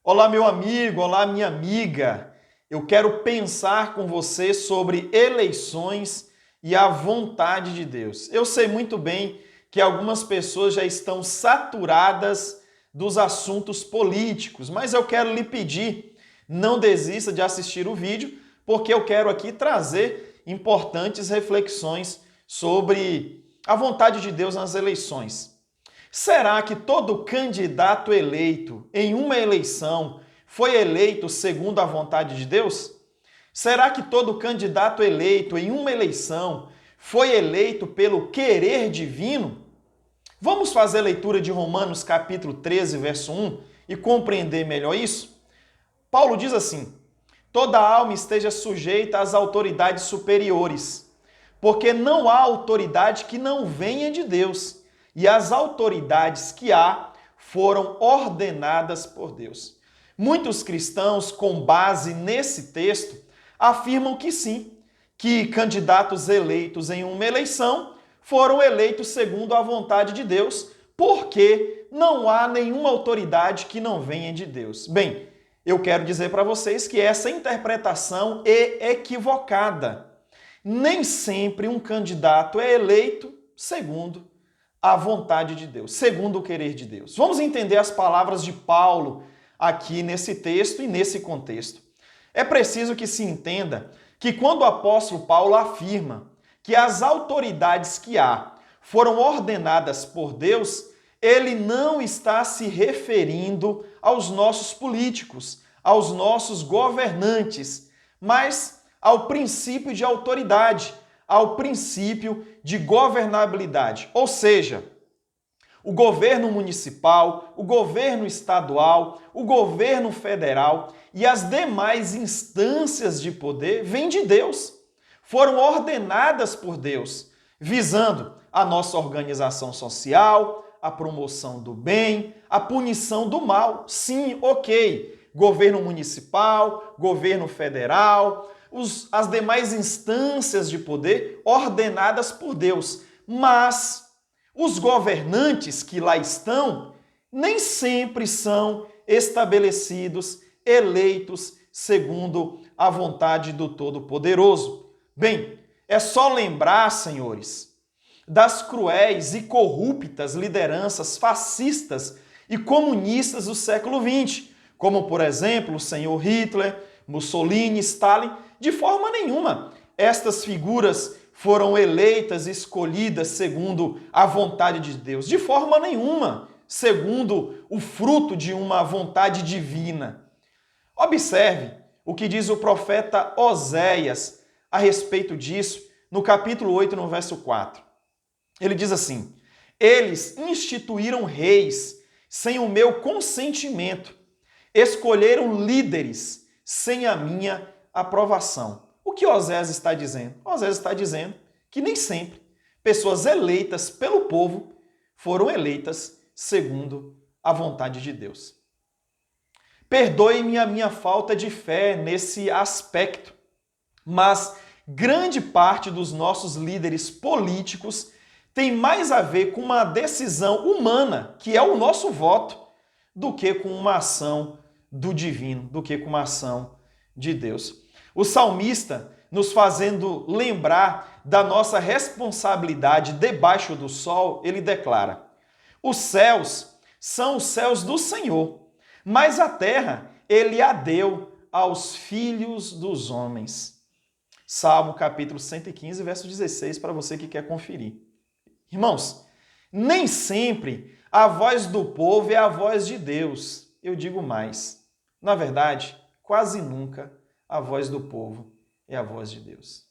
Olá, meu amigo, olá, minha amiga. Eu quero pensar com você sobre eleições e a vontade de Deus. Eu sei muito bem que algumas pessoas já estão saturadas dos assuntos políticos, mas eu quero lhe pedir, não desista de assistir o vídeo, porque eu quero aqui trazer importantes reflexões sobre a vontade de Deus nas eleições. Será que todo candidato eleito em uma eleição foi eleito segundo a vontade de Deus? Será que todo candidato eleito em uma eleição foi eleito pelo querer divino? Vamos fazer a leitura de Romanos capítulo 13, verso 1 e compreender melhor isso? Paulo diz assim: toda alma esteja sujeita às autoridades superiores, porque não há autoridade que não venha de Deus, e as autoridades que há foram ordenadas por Deus. Muitos cristãos, com base nesse texto, afirmam que sim, que candidatos eleitos em uma eleição foram eleitos segundo a vontade de Deus, porque não há nenhuma autoridade que não venha de Deus. Bem, eu quero dizer para vocês que essa interpretação é equivocada. Nem sempre um candidato é eleito segundo a vontade de Deus, segundo o querer de Deus. Vamos entender as palavras de Paulo aqui nesse texto e nesse contexto. É preciso que se entenda que quando o apóstolo Paulo afirma que as autoridades que há foram ordenadas por Deus, ele não está se referindo aos nossos políticos, aos nossos governantes, mas ao princípio de autoridade, ao princípio de governabilidade. Ou seja, o governo municipal, o governo estadual, o governo federal e as demais instâncias de poder vêm de Deus. Foram ordenadas por Deus, visando a nossa organização social, a promoção do bem, a punição do mal. Sim, ok. Governo municipal, governo federal, as demais instâncias de poder ordenadas por Deus. Mas os governantes que lá estão nem sempre são estabelecidos, eleitos segundo a vontade do Todo-Poderoso. Bem, é só lembrar, senhores, das cruéis e corruptas lideranças fascistas e comunistas do século XX, como, por exemplo, o senhor Hitler, Mussolini, Stalin. De forma nenhuma, estas figuras foram eleitas e escolhidas segundo a vontade de Deus. De forma nenhuma, segundo o fruto de uma vontade divina. Observe o que diz o profeta Oséias a respeito disso, no capítulo 8, no verso 4. Ele diz assim: eles instituíram reis sem o meu consentimento, escolheram líderes sem a minha aprovação. O que Oséias está dizendo? Oséias está dizendo que nem sempre pessoas eleitas pelo povo foram eleitas segundo a vontade de Deus. Perdoe-me a minha falta de fé nesse aspecto, mas grande parte dos nossos líderes políticos tem mais a ver com uma decisão humana, que é o nosso voto, do que com uma ação do divino, do que com uma ação de Deus. O salmista, nos fazendo lembrar da nossa responsabilidade debaixo do sol, ele declara: os céus são os céus do Senhor, mas a terra ele a deu aos filhos dos homens. Salmo capítulo 115, verso 16, para você que quer conferir. Irmãos, nem sempre a voz do povo é a voz de Deus. Eu digo mais. Na verdade, quase nunca a voz do povo é a voz de Deus.